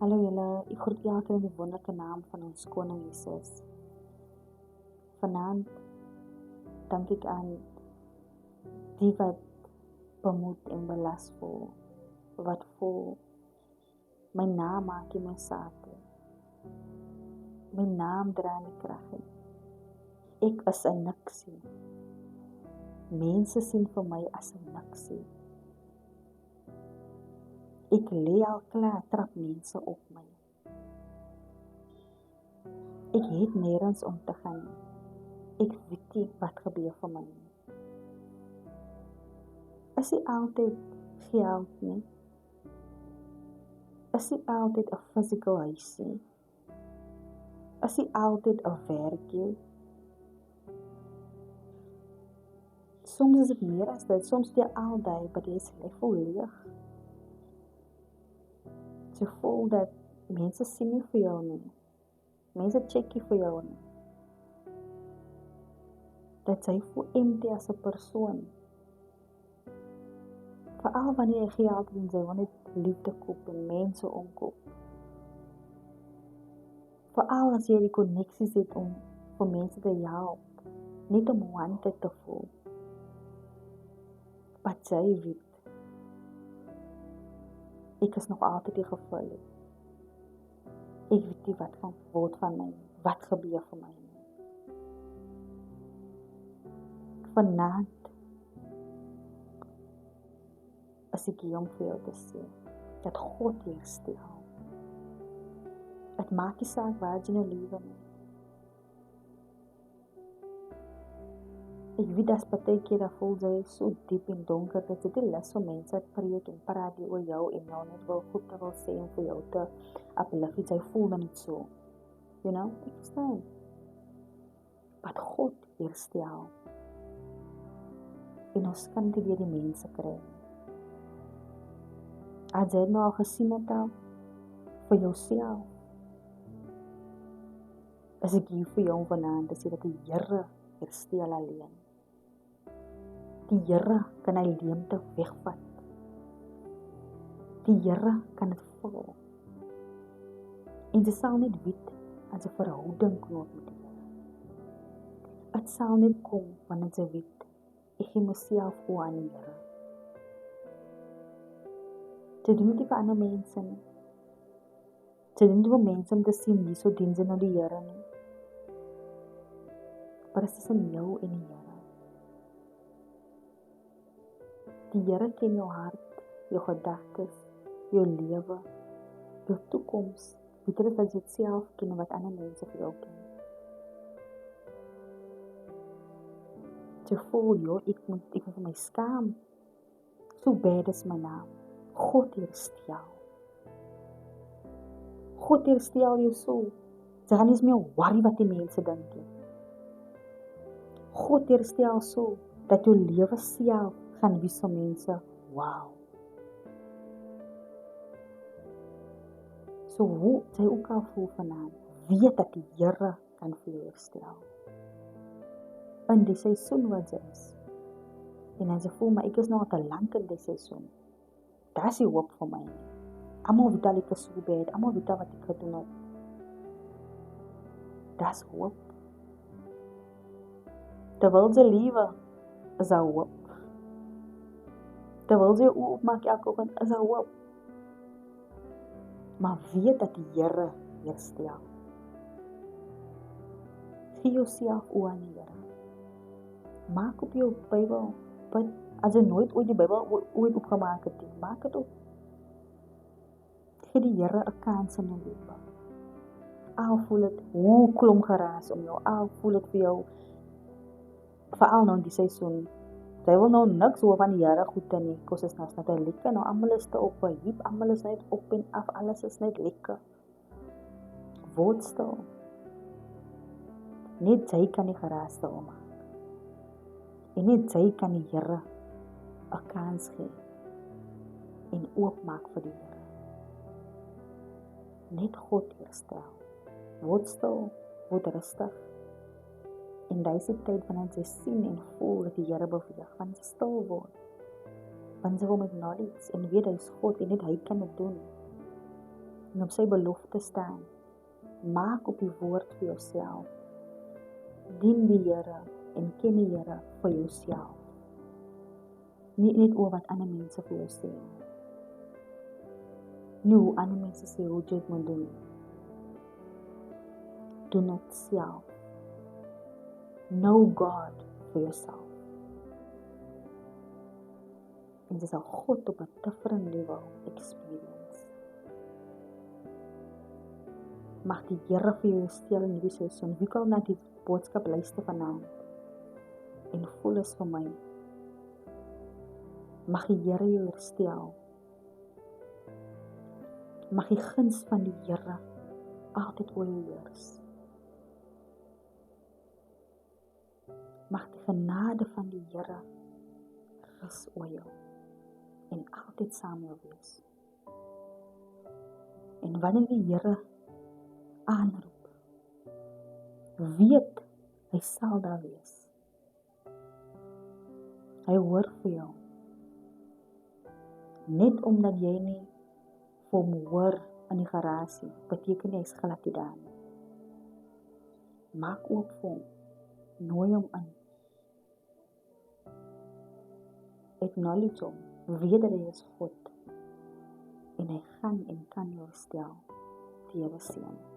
Hallo julle, ek groet elkeen in die wonderlike naam van ons Koning Jesus. Vanaand dank ek aan die wat bemoed en belas voel, wat voel, my naam maak in my saak, my naam dra nie krag nie. Ek is 'n niksie. Mense sien vir my as 'n niksie. Ek lê al klaar, trap mense op my. Ek het nergens om te gaan nie. Ek weet nie wat gebeur vir my nie. Is nie altyd geld nie. Is nie altyd 'n physical huis nie. Is nie altyd 'n werkie. Soms is dit meer as dit, soms jy al daai, maar jy is voel leeg. Jy voel dat mense sien nie vir jou nie. Mense check nie vir jou nie. Dat jy voel empty as 'n persoon. Veral wanneer jy geld het en jy wil net liefde koop en mense omkoop. Veral as jy die koneksies het om vir mense te help. Niet om wanted te voel. Wat jy weet. Ek is nog altyd die gevul. Ek weet nie wat gaan word van my. Wat gebeur vir my. Vanaand is ek hier om vir jou te sê, dat God hier stel. Het maak nie saak waar jy nou lewe nie. Ek weet dat partykeer dat voel jy so diep en donker, dat jy die lus van mense preek en praat die oor jou en nou net wil goed te wil sê en vir jou te uplift, jy voel dan niet so. You know, ek verstaan. Wat God hier stel. En ons kan dit weer die mense kry. As jy nou al gesien het al, vir jouself, is ek hier vir jou vanaand te sê dat die Here herstel alleen. Die Here kan hy leemte wegvat. Die Here kan het vul. En jy sal net weet as 'n verhouding knoop met die Here. Het sal net kom wanneer jy weet, ek gee myself oor aan die Here. Jy doen dit vir ander mense nie. Jy doen dit vir mense om te sien, nie so dien sy nou die Here nie. Maar dit is in jou en die Here. Die Here ken jou hart, jou gedagtes, jou lewe, jou toekoms. Beter is dat jy het self ken wat ander mense vir jou ken. Jy voel, joh, ek moet vir my skaam. So bad is my naam. God herstel. God herstel jou so. Jy gaan nie eens meer worry wat die mense dink nie. God herstel so, dat jou lewe self gaan wees vir mense, wow. So hoe jy ook al voel vanaand, weet dat die Here kan vir jou herstel. In die seisoen wat jy is. En as jy voel, maar ek is nog te lank in die seisoen. Daar is die hoop vir my. Almal weet al ek is so bad, almal weet al wat ek gedoen het. Daar is hoop. Terwyl jy lewe, is daar hoop. Terwyl jy oë opmaak elke oggend, is daar hoop. Maar weet dat die Here herstel. Gee jouself oor aan die Here. Maak op jou Bybel, bid. As jy nooit ooit die Bybel ooit opgemaak het, maak het op. Gee die Here 'n kans in jou lewe. Al voel het hoe klom geraas om jou, al voel het vir jou, veral nou in die seisoen, jy wil nou niks hoor van die Here goed nie, kos is nou net lekker, nou almal is te op 'n heap, almal is net op en af, alles is net lekker. Word stil. Net jy kan die geraas stil maak. En net jy kan die Here 'n kans gee en oopmaak vir die Here. Net God herstel. Word stil, word rustig. En deze tyd wanneer jy sien en voel dat die Here beweeg, wanneer jy stil word, wanneer jy wil met knowledge en weet hy is God en net hy kan dit doen. en op sy belofte staan. Maak op die woord vir jouself. Dien die Here en ken die Here vir jouself. Nie net oor wat ander mense vir jou sê. Nie hoe ander mense sê hoe jy het moet doen. Doen dit self. Know God for yourself. En dit sal God op 'n different level experience. Mag die Here vir jou stel in hierdie seisoen. Wie kan na die boodskap luister vanaand en voel is vir my. Mag die Here jou herstel. Mag die guns van die Here altyd oor jou heers. Mag die genade van die Here rus oor jou en altyd saam jou wees. En wanneer die Here aanroep, weet hy sal daar wees. Hy hoor vir jou. Net omdat jy nie vir hom hoor in die garasie, beteken nie hy's glad nie daar nie. Maak oop vir hom. Nooi hom in. Acknowledge hom. Weet dat hy is God. En hy gaan en kan jou herstel. Die Here seën.